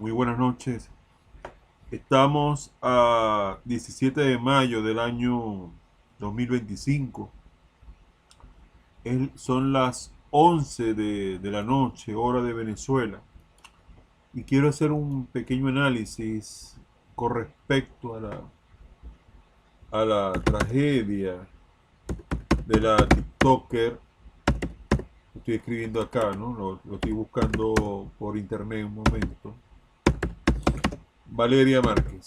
Muy buenas noches. Estamos a 17 de mayo del año 2025. Son las 11 de la noche, hora de Venezuela. Y quiero hacer un pequeño análisis con respecto a la tragedia de la TikToker. Lo estoy escribiendo acá, ¿no? Lo estoy buscando por internet un momento. Valeria Márquez.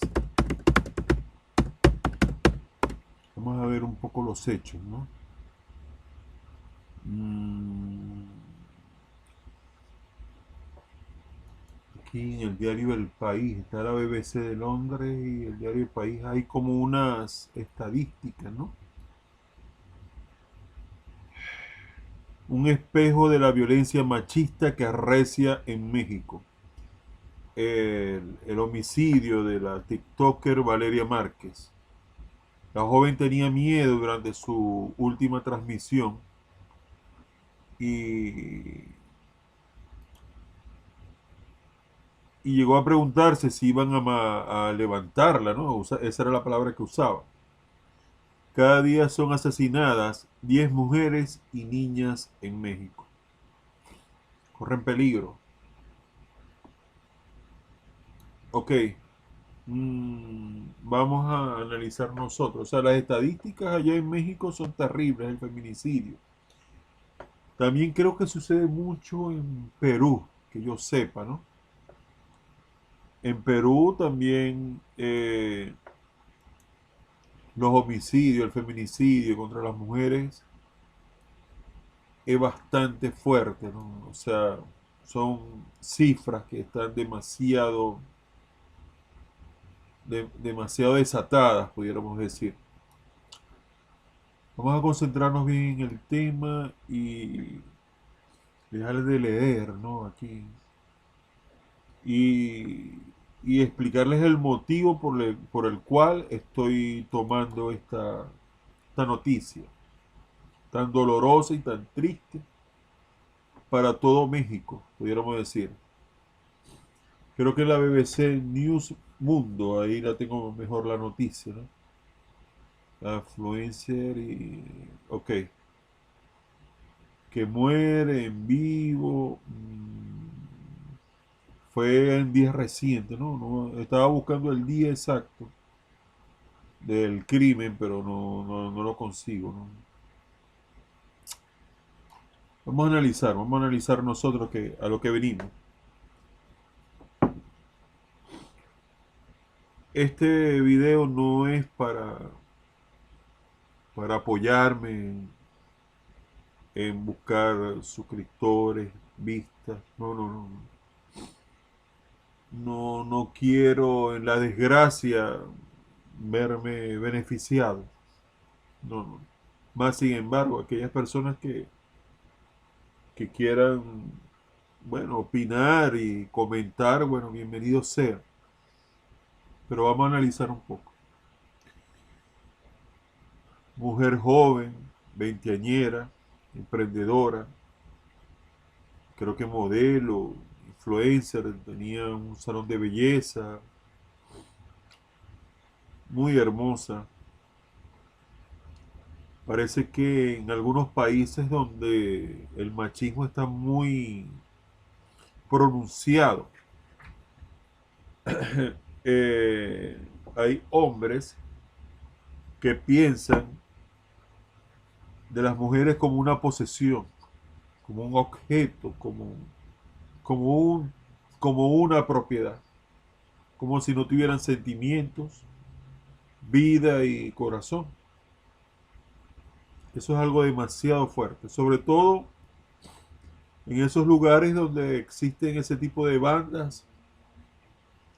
Vamos a ver un poco los hechos, ¿no? Mm, Aquí en el diario El País está la BBC de Londres y el diario El País hay como unas estadísticas, ¿no? Un espejo de la violencia machista que arrecia en México. El homicidio de la TikToker Valeria Márquez. La joven tenía miedo durante su última transmisión y llegó a preguntarse si iban a levantarla, ¿no? Esa era la palabra que usaba. Cada día son asesinadas 10 mujeres y niñas en México. Corren peligro. Ok, vamos a analizar nosotros. O sea, las estadísticas allá en México son terribles, el feminicidio. También creo que sucede mucho en Perú, que yo sepa, ¿no? En Perú también los homicidios, el feminicidio contra las mujeres es bastante fuerte, ¿no? O sea, son cifras que están demasiado desatadas, pudiéramos decir. Vamos a concentrarnos bien en el tema y dejar de leer, ¿no? Aquí. Y, y explicarles el motivo por el cual estoy tomando esta noticia tan dolorosa y tan triste para todo México, pudiéramos decir. Creo que la BBC News Mundo, ahí la tengo mejor la noticia, ¿no? La influencer y... Ok. Que muere en vivo. Fue en días recientes, ¿no? Estaba buscando el día exacto del crimen, pero no lo consigo, ¿no? Vamos a analizar nosotros a lo que venimos. Este video no es para apoyarme en buscar suscriptores, vistas. No. No quiero en la desgracia verme beneficiado. No. Más sin embargo, aquellas personas que quieran, bueno, opinar y comentar, bueno, bienvenido sea. Pero vamos a analizar un poco. Mujer joven, veinteañera, emprendedora, creo que modelo, influencer, tenía un salón de belleza, muy hermosa. Parece que en algunos países donde el machismo está muy pronunciado, eh, hay hombres que piensan de las mujeres como una posesión, como un objeto, como, un, como una propiedad, como si no tuvieran sentimientos, vida y corazón. Eso es algo demasiado fuerte, sobre todo en esos lugares donde existen ese tipo de bandas.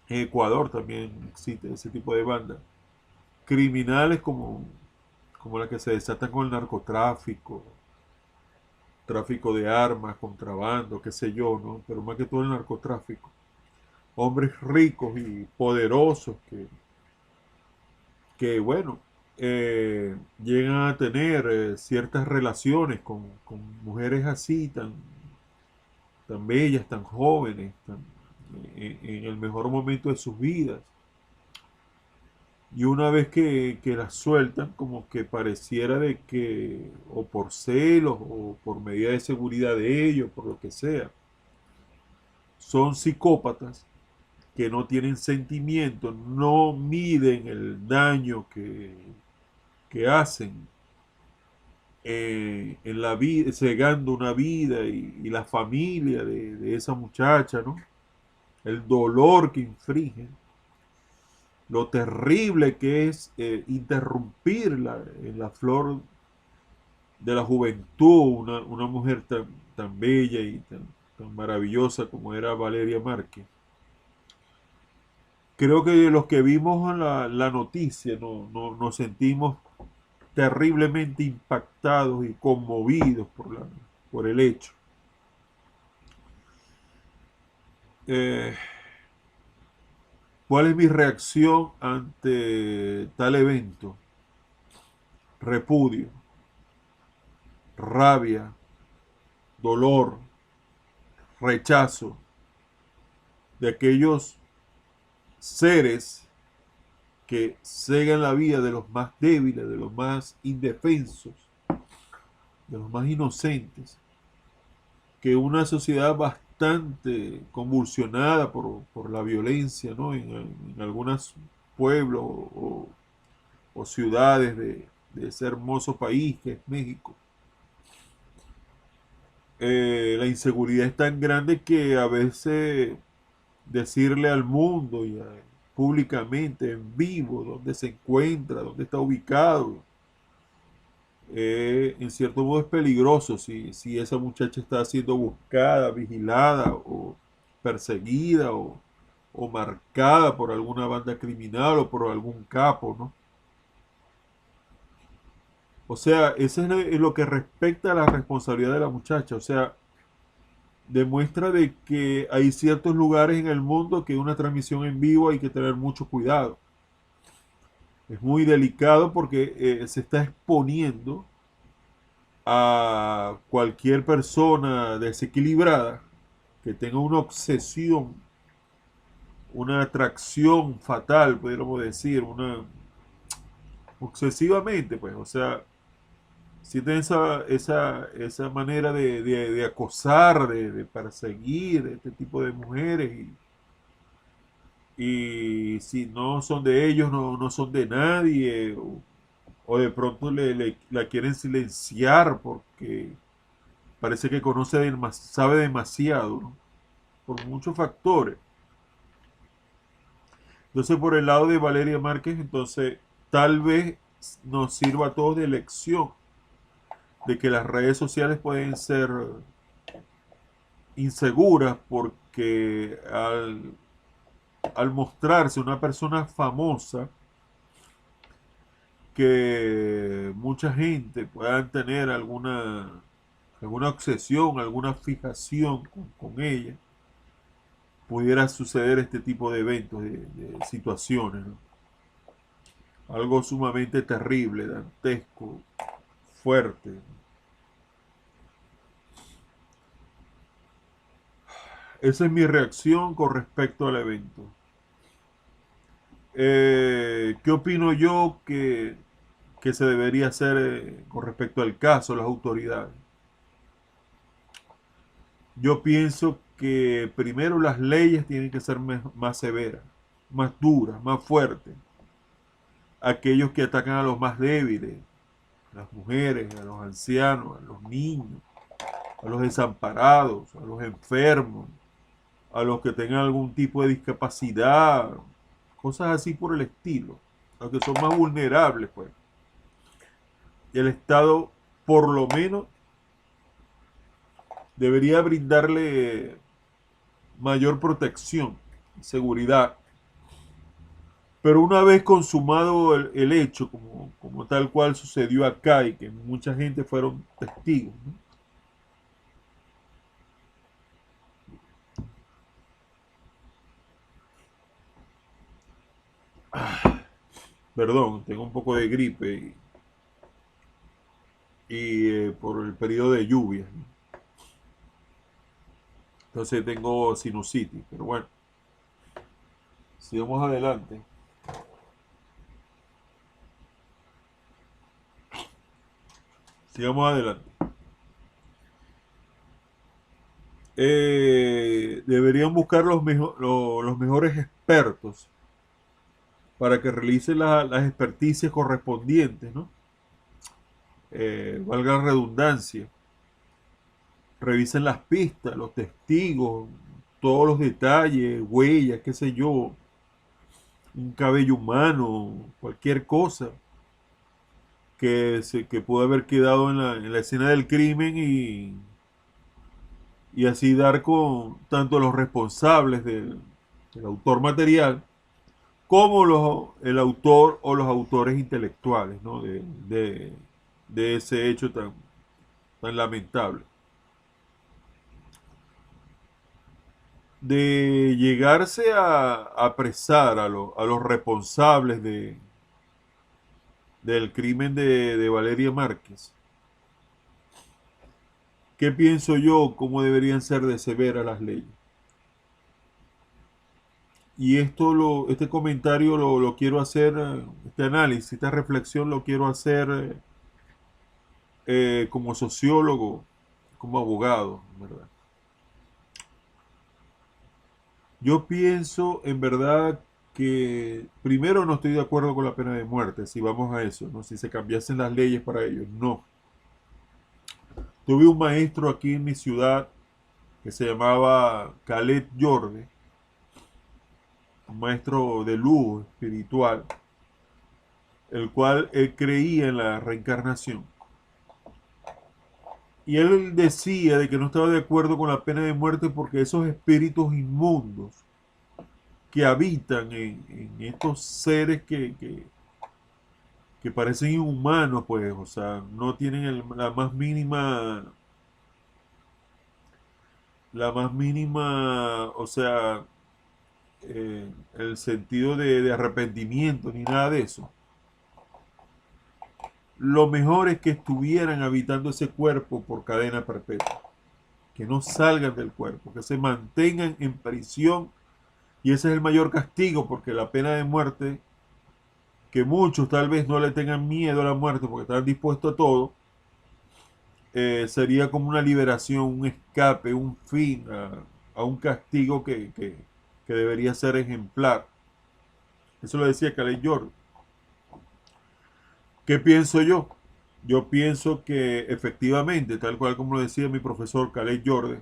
En Ecuador también existe ese tipo de bandas. Criminales como la que se desatan con el narcotráfico, tráfico de armas, contrabando, qué sé yo, ¿no? Pero más que todo el narcotráfico. Hombres ricos y poderosos que bueno, llegan a tener ciertas relaciones con mujeres así, tan bellas, tan jóvenes, en el mejor momento de sus vidas. Y una vez que las sueltan, como que pareciera de que, o por celos, o por medida de seguridad de ellos, por lo que sea, son psicópatas que no tienen sentimientos, no miden el daño que hacen en la vida, cegando una vida y la familia de esa muchacha, ¿no? El dolor que infringen, lo terrible que es interrumpirla en la flor de la juventud, una mujer tan bella y tan maravillosa como era Valeria Márquez. Creo que los que vimos la noticia nos sentimos terriblemente impactados y conmovidos por el hecho. Eh, ¿Cuál es mi reacción ante tal evento? Repudio, rabia, dolor, rechazo de aquellos seres que cegan la vida de los más débiles, de los más indefensos, de los más inocentes, que una sociedad bastante convulsionada por la violencia, ¿no? En algunos pueblos o ciudades de ese hermoso país que es México. La inseguridad es tan grande que a veces decirle al mundo y públicamente, en vivo, dónde se encuentra, dónde está ubicado, en cierto modo es peligroso si esa muchacha está siendo buscada, vigilada o perseguida o marcada por alguna banda criminal o por algún capo, ¿no? O sea, eso es en lo que respecta a la responsabilidad de la muchacha. O sea, demuestra de que hay ciertos lugares en el mundo que una transmisión en vivo hay que tener mucho cuidado. Es muy delicado porque se está exponiendo a cualquier persona desequilibrada que tenga una obsesión, una atracción fatal, podríamos decir, una obsesivamente, pues, o sea, sienten esa manera de acosar, de perseguir este tipo de mujeres y si no son de ellos, no son de nadie, o de pronto la quieren silenciar porque parece que sabe demasiado, ¿no? Por muchos factores. Entonces, por el lado de Valeria Márquez, entonces tal vez nos sirva a todos de lección de que las redes sociales pueden ser inseguras porque al mostrarse una persona famosa, que mucha gente pueda tener alguna obsesión, alguna fijación con ella, pudiera suceder este tipo de eventos, de situaciones, ¿no? Algo sumamente terrible, dantesco, fuerte. Esa es mi reacción con respecto al evento. ¿Qué opino yo que se debería hacer con respecto al caso, las autoridades? Yo pienso que primero las leyes tienen que ser más severas, más duras, más fuertes. Aquellos que atacan a los más débiles, a las mujeres, a los ancianos, a los niños, a los desamparados, a los enfermos, a los que tengan algún tipo de discapacidad, cosas así por el estilo, los que son más vulnerables, pues. Y el Estado, por lo menos, debería brindarle mayor protección, seguridad. Pero una vez consumado el hecho, como tal cual sucedió acá y que mucha gente fueron testigos, ¿no? Perdón, tengo un poco de gripe y por el periodo de lluvia, ¿no? Entonces tengo sinusitis, pero bueno. sigamos adelante. Sigamos adelante. Deberían buscar los mejores expertos para que realicen las experticias correspondientes, ¿no? Valga la redundancia. Revisen las pistas, los testigos, todos los detalles, huellas, qué sé yo, un cabello humano, cualquier cosa que pudo haber quedado en la escena del crimen y así dar con tanto los responsables del autor material como el autor o los autores intelectuales, ¿no? de ese hecho tan lamentable. De llegarse a apresar a los responsables del crimen de Valeria Márquez. ¿Qué pienso yo? ¿Cómo deberían ser de severas las leyes? Y este comentario lo quiero hacer, este análisis, esta reflexión lo quiero hacer como sociólogo, como abogado, ¿verdad? Yo pienso en verdad que primero no estoy de acuerdo con la pena de muerte, si vamos a eso, ¿no? Si se cambiasen las leyes para ello, no. Tuve un maestro aquí en mi ciudad que se llamaba Khaled Jorge, un maestro de luz espiritual, el cual él creía en la reencarnación. Y él decía de que no estaba de acuerdo con la pena de muerte porque esos espíritus inmundos que habitan en estos seres que parecen inhumanos, pues, o sea, no tienen la más mínima, o sea, el sentido de arrepentimiento ni nada de eso. Lo mejor es que estuvieran habitando ese cuerpo por cadena perpetua, que no salgan del cuerpo, que se mantengan en prisión, y ese es el mayor castigo, porque la pena de muerte, que muchos tal vez no le tengan miedo a la muerte porque están dispuestos a todo, sería como una liberación, un escape, un fin a un castigo que debería ser ejemplar. Eso lo decía Khaled Jorge. ¿Qué pienso yo? Yo pienso que efectivamente, tal cual como lo decía mi profesor Khaled Jorge,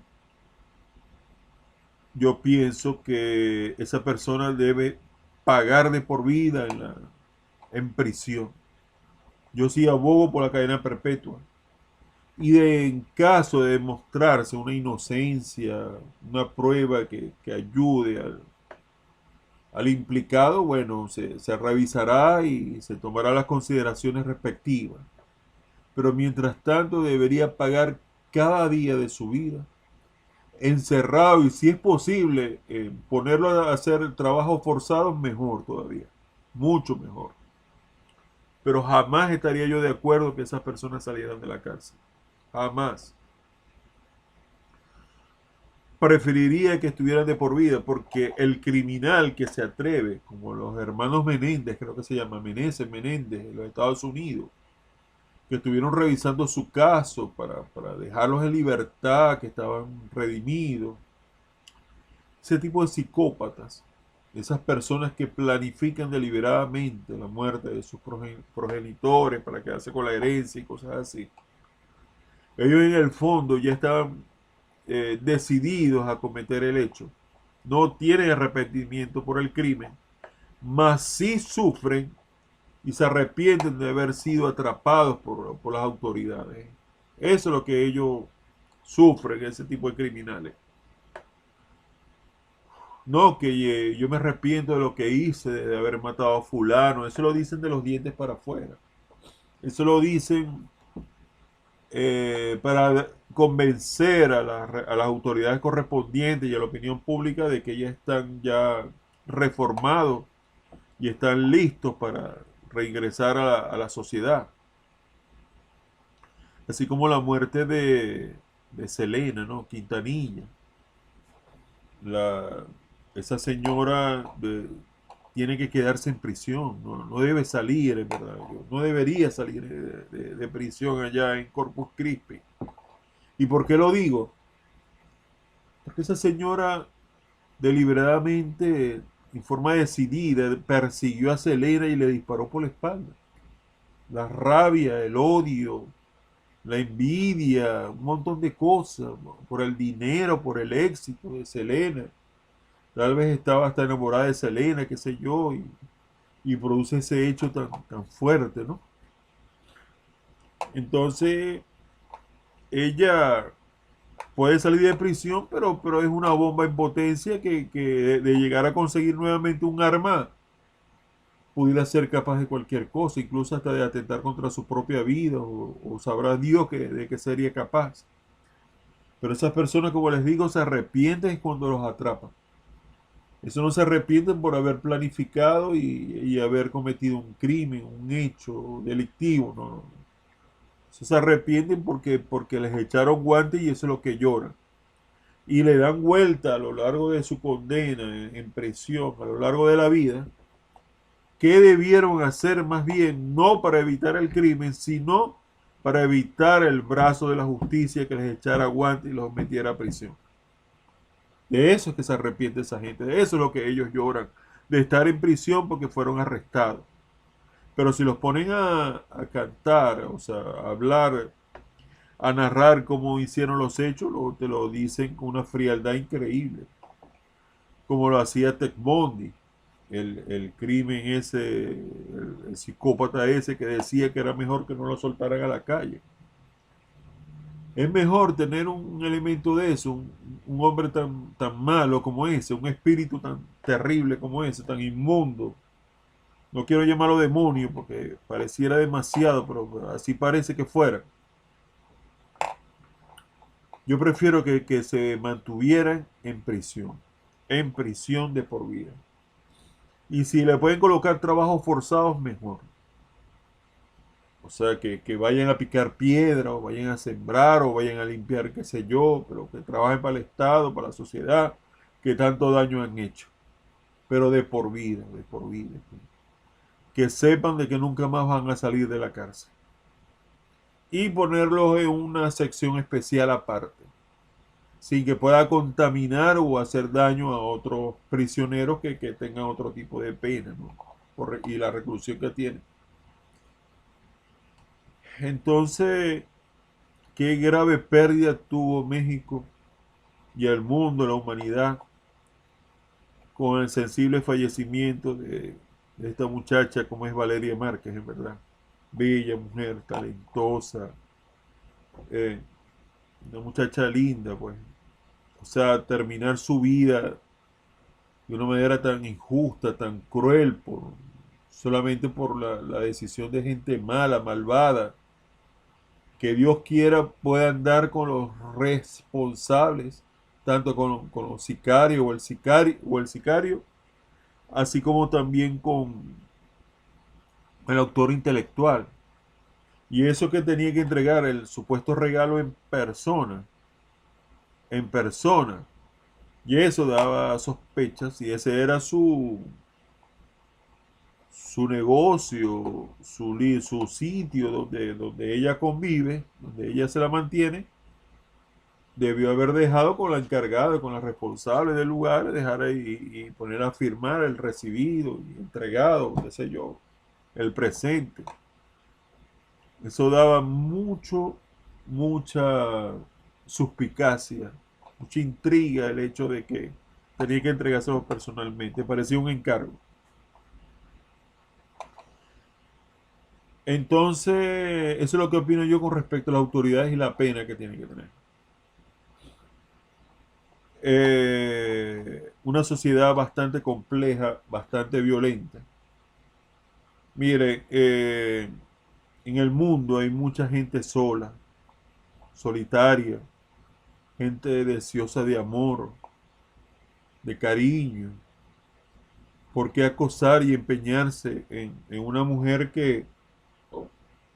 yo pienso que esa persona debe pagar de por vida en prisión. Yo sí abogo por la cadena perpetua. En caso de demostrarse una inocencia, una prueba que ayude al implicado, bueno, se revisará y se tomará las consideraciones respectivas. Pero mientras tanto debería pagar cada día de su vida encerrado y si es posible ponerlo a hacer trabajos forzados, mejor todavía, mucho mejor. Pero jamás estaría yo de acuerdo que esas personas salieran de la cárcel. Jamás. Preferiría que estuvieran de por vida porque el criminal que se atreve, como los hermanos Menéndez, creo que se llama Menéndez, en los Estados Unidos, que estuvieron revisando su caso para dejarlos en libertad, que estaban redimidos, ese tipo de psicópatas, esas personas que planifican deliberadamente la muerte de sus progenitores para quedarse con la herencia y cosas así, ellos en el fondo ya estaban decididos a cometer el hecho. No tienen arrepentimiento por el crimen, mas sí sufren y se arrepienten de haber sido atrapados por las autoridades. Eso es lo que ellos sufren, ese tipo de criminales. No, que yo me arrepiento de lo que hice, de haber matado a fulano. Eso lo dicen de los dientes para afuera. Eso lo dicen para convencer a las autoridades correspondientes y a la opinión pública de que ellas están ya reformados y están listos para reingresar a la sociedad. Así como la muerte de Selena, ¿no? Quintanilla. La, esa señora tiene que quedarse en prisión, no debe salir, en verdad, no debería salir de prisión allá en Corpus Christi. ¿Y por qué lo digo? Porque esa señora deliberadamente, en forma decidida, persiguió a Selena y le disparó por la espalda. La rabia, el odio, la envidia, un montón de cosas, por el dinero, por el éxito de Selena. Tal vez estaba hasta enamorada de Selena, qué sé yo, y produce ese hecho tan fuerte, ¿no? Entonces, ella puede salir de prisión, pero es una bomba en potencia que de llegar a conseguir nuevamente un arma, pudiera ser capaz de cualquier cosa, incluso hasta de atentar contra su propia vida, o sabrá Dios de qué sería capaz. Pero esas personas, como les digo, se arrepienten cuando los atrapan. Eso no se arrepienten por haber planificado y haber cometido un crimen, un hecho delictivo, no. Eso se arrepienten porque les echaron guantes y eso es lo que lloran. Y le dan vuelta a lo largo de su condena en prisión, a lo largo de la vida, qué debieron hacer más bien, no para evitar el crimen, sino para evitar el brazo de la justicia que les echara guantes y los metiera a prisión. De eso es que se arrepiente esa gente, de eso es lo que ellos lloran, de estar en prisión porque fueron arrestados. Pero si los ponen a cantar, o sea, a hablar, a narrar cómo hicieron los hechos, te lo dicen con una frialdad increíble, como lo hacía Ted Bundy, el crimen ese, el psicópata ese que decía que era mejor que no lo soltaran a la calle. Es mejor tener un elemento de eso, un hombre tan malo como ese, un espíritu tan terrible como ese, tan inmundo. No quiero llamarlo demonio porque pareciera demasiado, pero así parece que fuera. Yo prefiero que se mantuvieran en prisión de por vida. Y si le pueden colocar trabajos forzados, mejor. O sea, que vayan a picar piedra, o vayan a sembrar, o vayan a limpiar, qué sé yo, pero que trabajen para el Estado, para la sociedad, que tanto daño han hecho. Pero de por vida, de por vida. Que sepan de que nunca más van a salir de la cárcel. Y ponerlos en una sección especial aparte, sin que pueda contaminar o hacer daño a otros prisioneros que tengan otro tipo de pena, ¿no? Y la reclusión que tienen. Entonces, qué grave pérdida tuvo México y el mundo, la humanidad, con el sensible fallecimiento de esta muchacha como es Valeria Márquez, en verdad. Bella mujer, talentosa, eh, una muchacha linda, pues. O sea, terminar su vida de una manera tan injusta, tan cruel, solamente por la decisión de gente mala, malvada, que Dios quiera puedan dar con los responsables, tanto con los sicarios o el sicario, así como también con el autor intelectual. Y eso que tenía que entregar el supuesto regalo en persona. Y eso daba sospechas y ese era su negocio, su sitio donde ella convive, donde ella se la mantiene. Debió haber dejado con la encargada, con la responsable del lugar, dejar ahí y poner a firmar el recibido y entregado, qué sé yo, el presente. Eso daba mucha suspicacia, mucha intriga el hecho de que tenía que entregárselo personalmente. Parecía un encargo. Entonces, eso es lo que opino yo con respecto a las autoridades y la pena que tienen que tener. Una sociedad bastante compleja, bastante violenta. Mire, en el mundo hay mucha gente sola, solitaria, gente deseosa de amor, de cariño. ¿Por qué acosar y empeñarse en una mujer que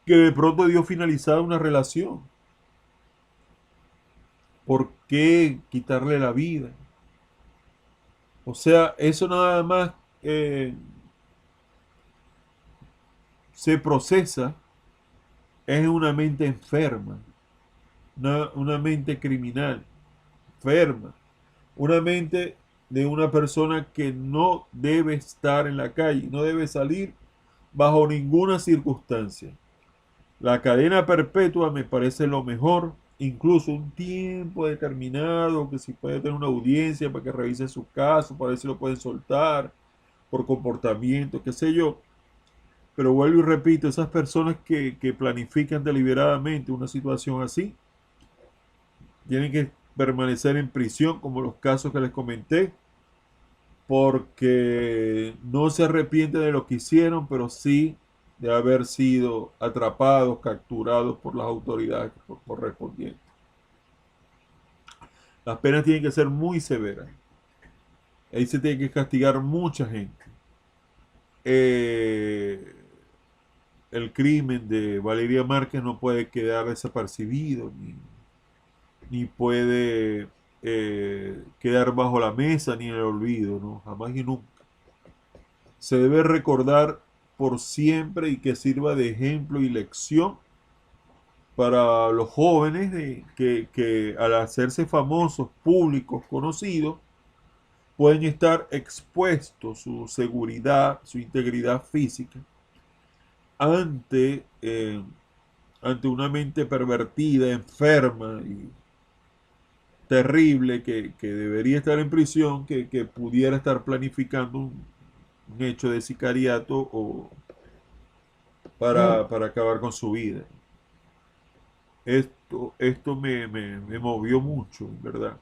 de pronto dio finalizada una relación? ¿Por qué quitarle la vida? O sea, eso nada más eh, se procesa es una mente enferma, una mente criminal, enferma, una mente de una persona que no debe estar en la calle, no debe salir bajo ninguna circunstancia. La cadena perpetua me parece lo mejor, incluso un tiempo determinado, que si puede tener una audiencia para que revise su caso, para ver si lo pueden soltar por comportamiento, qué sé yo. Pero vuelvo y repito, esas personas que planifican deliberadamente una situación así, tienen que permanecer en prisión, como los casos que les comenté, porque no se arrepienten de lo que hicieron, pero sí de haber sido atrapados, capturados por las autoridades correspondientes. Las penas tienen que ser muy severas. Ahí se tiene que castigar mucha gente. Eh, el crimen de Valeria Márquez no puede quedar desapercibido, ni puede quedar bajo la mesa, ni en el olvido, ¿no? Jamás y nunca. Se debe recordar por siempre y que sirva de ejemplo y lección para los jóvenes que al hacerse famosos, públicos, conocidos, pueden estar expuestos su seguridad, su integridad física ante, ante una mente pervertida, enferma y terrible que debería estar en prisión, que pudiera estar planificando un hecho de sicariato o para acabar con su vida. Esto me movió mucho, ¿verdad?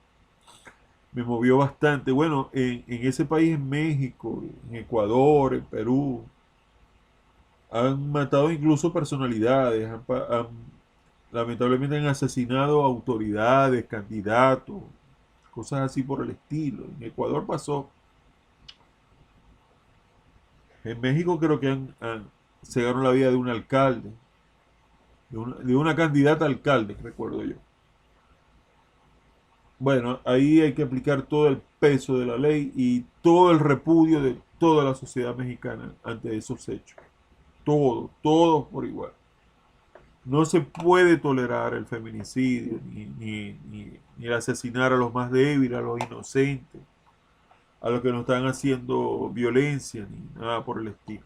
Me movió bastante. Bueno, en ese país, en México, en Ecuador, en Perú, han matado incluso personalidades, lamentablemente han asesinado autoridades, candidatos, cosas así por el estilo. En Ecuador pasó. En México creo que cegaron la vida de un alcalde, de una candidata a alcalde, recuerdo yo. Bueno, ahí hay que aplicar todo el peso de la ley y todo el repudio de toda la sociedad mexicana ante esos hechos. Todo, todo por igual. No se puede tolerar el feminicidio, ni el asesinar a los más débiles, a los inocentes, a los que no están haciendo violencia, ni nada por el estilo.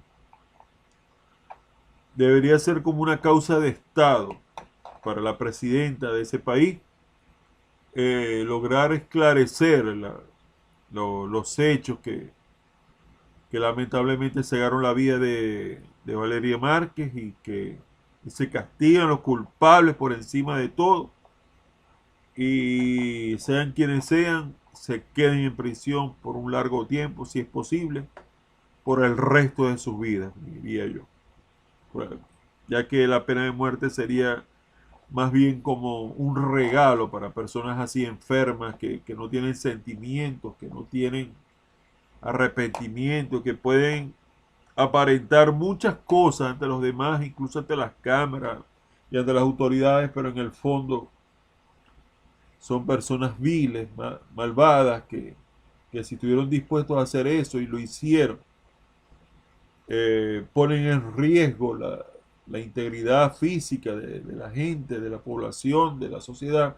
Debería ser como una causa de Estado para la presidenta de ese país lograr esclarecer los hechos que lamentablemente cegaron la vida de Valeria Márquez y que se castigan los culpables por encima de todo y sean quienes sean, se queden en prisión por un largo tiempo, si es posible, por el resto de sus vidas, diría yo. Ya que la pena de muerte sería más bien como un regalo para personas así enfermas que no tienen sentimientos, que no tienen arrepentimiento, que pueden aparentar muchas cosas ante los demás, incluso ante las cámaras y ante las autoridades, pero en el fondo son personas viles, malvadas, que si estuvieron dispuestos a hacer eso y lo hicieron, ponen en riesgo la integridad física de la gente, de la población, de la sociedad,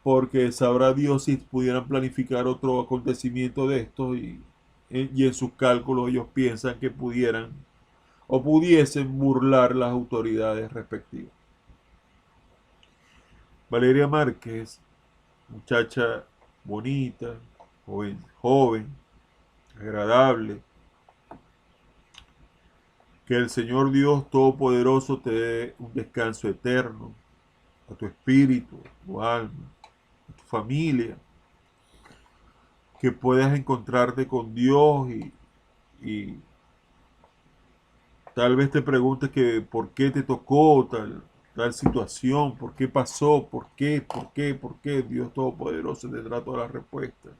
porque sabrá Dios si pudieran planificar otro acontecimiento de estos y en sus cálculos ellos piensan que pudieran o pudiesen burlar las autoridades respectivas. Valeria Márquez, muchacha bonita, joven, agradable, que el Señor Dios Todopoderoso te dé un descanso eterno a tu espíritu, a tu alma, a tu familia, que puedas encontrarte con Dios y tal vez te preguntes que por qué te tocó tal situación, por qué pasó, por qué Dios Todopoderoso tendrá todas las respuestas.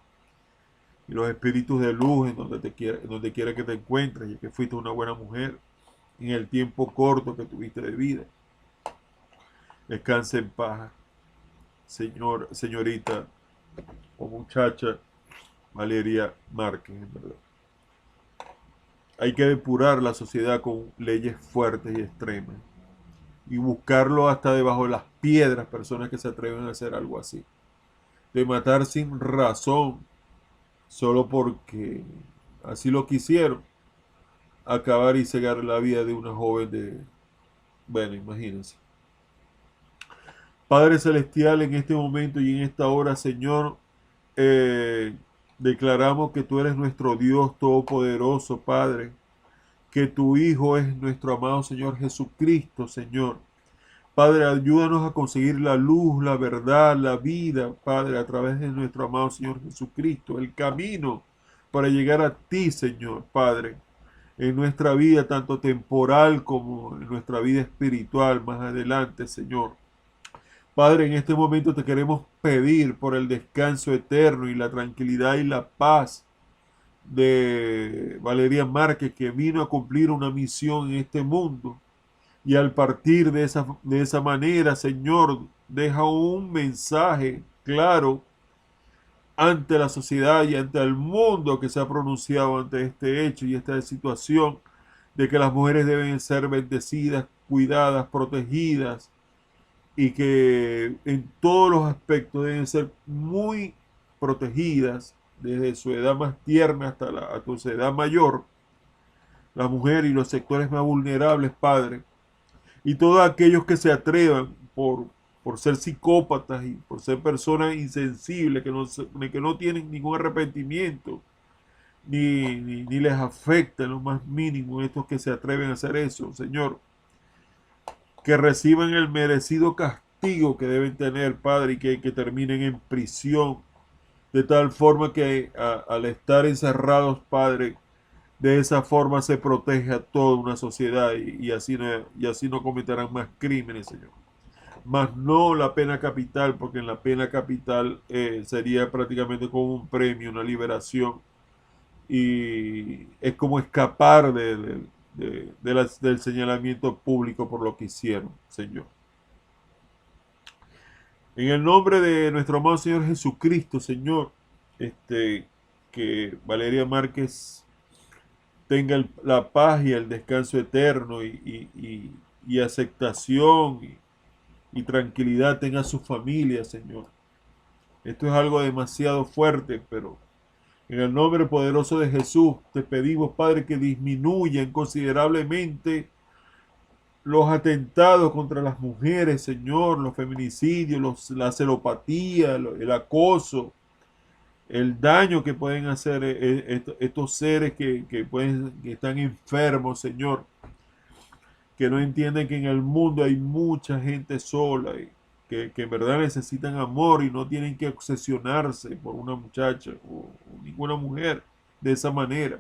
Y los espíritus de luz en donde quiera que te encuentres, y que fuiste una buena mujer en el tiempo corto que tuviste de vida. Descanse en paz, señorita o muchacha Valeria Márquez, en verdad. hay que depurar la sociedad con leyes fuertes y extremas. Y buscarlo hasta debajo de las piedras, personas que se atreven a hacer algo así. De matar sin razón, solo porque así lo quisieron. Acabar y cegar la vida de una joven de... Bueno, imagínense. Padre Celestial, en este momento y en esta hora, Señor, eh, declaramos que tú eres nuestro Dios todopoderoso, Padre, que tu Hijo es nuestro amado Señor Jesucristo, Señor. Padre, ayúdanos a conseguir la luz, la verdad, la vida, Padre, a través de nuestro amado Señor Jesucristo, el camino para llegar a ti, Señor, Padre, en nuestra vida, tanto temporal como en nuestra vida espiritual más adelante, Señor. Padre, en este momento te queremos pedir por el descanso eterno y la tranquilidad y la paz de Valeria Márquez, que vino a cumplir una misión en este mundo. Y al partir de esa manera, Señor, deja un mensaje claro ante la sociedad y ante el mundo que se ha pronunciado ante este hecho y esta situación de que las mujeres deben ser bendecidas, cuidadas, protegidas y que en todos los aspectos deben ser muy protegidas desde su edad más tierna hasta su edad mayor, la mujer y los sectores más vulnerables, Padre, y todos aquellos que se atrevan por ser psicópatas y por ser personas insensibles que no tienen ningún arrepentimiento ni les afecta en lo más mínimo estos que se atreven a hacer eso, Señor, que reciban el merecido castigo que deben tener, Padre, y que terminen en prisión, de tal forma que al estar encerrados, Padre, de esa forma se protege a toda una sociedad y así no cometerán más crímenes, Señor. Más no la pena capital, porque en la pena capital sería prácticamente como un premio, una liberación, y es como escapar del señalamiento público por lo que hicieron, Señor. En el nombre de nuestro amado Señor Jesucristo, Señor, que Valeria Márquez tenga la paz y el descanso eterno y aceptación y tranquilidad tenga su familia, Señor. Esto es algo demasiado fuerte, pero en el nombre poderoso de Jesús te pedimos, Padre, que disminuyan considerablemente los atentados contra las mujeres, Señor, los feminicidios, la celopatía, el acoso, el daño que pueden hacer estos seres que están enfermos, Señor, que no entienden que en el mundo hay mucha gente sola y que en verdad necesitan amor y no tienen que obsesionarse por una muchacha o ninguna mujer de esa manera,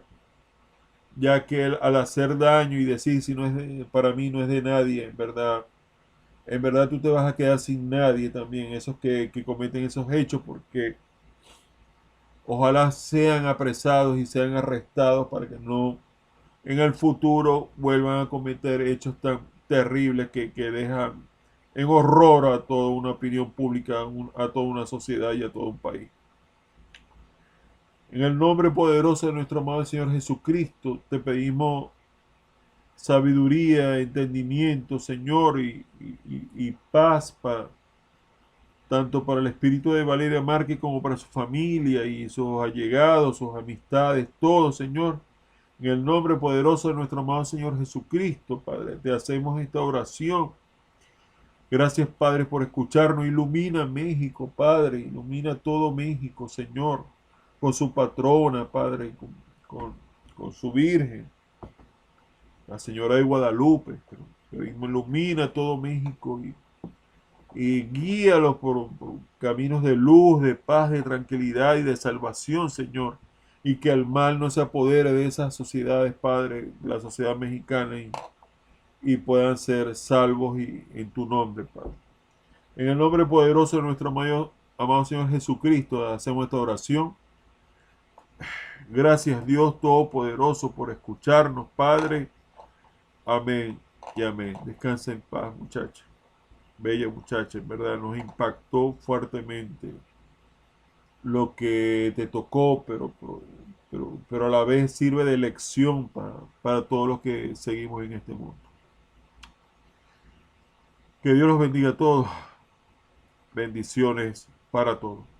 ya que al hacer daño y decir si no es para mí no es de nadie, en verdad tú te vas a quedar sin nadie también, esos que cometen esos hechos, porque ojalá sean apresados y sean arrestados para que no en el futuro vuelvan a cometer hechos tan terribles que dejan en horror a toda una opinión pública, a toda una sociedad y a todo un país. En el nombre poderoso de nuestro amado Señor Jesucristo, te pedimos sabiduría, entendimiento, Señor, y paz tanto para el espíritu de Valeria Márquez como para su familia y sus allegados, sus amistades, todo, Señor. En el nombre poderoso de nuestro amado Señor Jesucristo, Padre, te hacemos esta oración. Gracias, Padre, por escucharnos. Ilumina México, Padre. Ilumina todo México, Señor. Con su patrona, Padre, con su Virgen, la Señora de Guadalupe. Pero ilumina todo México y guíalos por caminos de luz, de paz, de tranquilidad y de salvación, Señor. Y que el mal no se apodere de esas sociedades, Padre, la sociedad mexicana, y puedan ser salvos en tu nombre, Padre. En el nombre poderoso de nuestro amado Señor Jesucristo, hacemos esta oración. Gracias, Dios Todopoderoso, por escucharnos, Padre. Amén y amén. Descansa en paz, muchacha. Bella muchacha, en verdad, nos impactó fuertemente lo que te tocó, pero a la vez sirve de lección para todos los que seguimos en este mundo. Que Dios los bendiga a todos. Bendiciones para todos.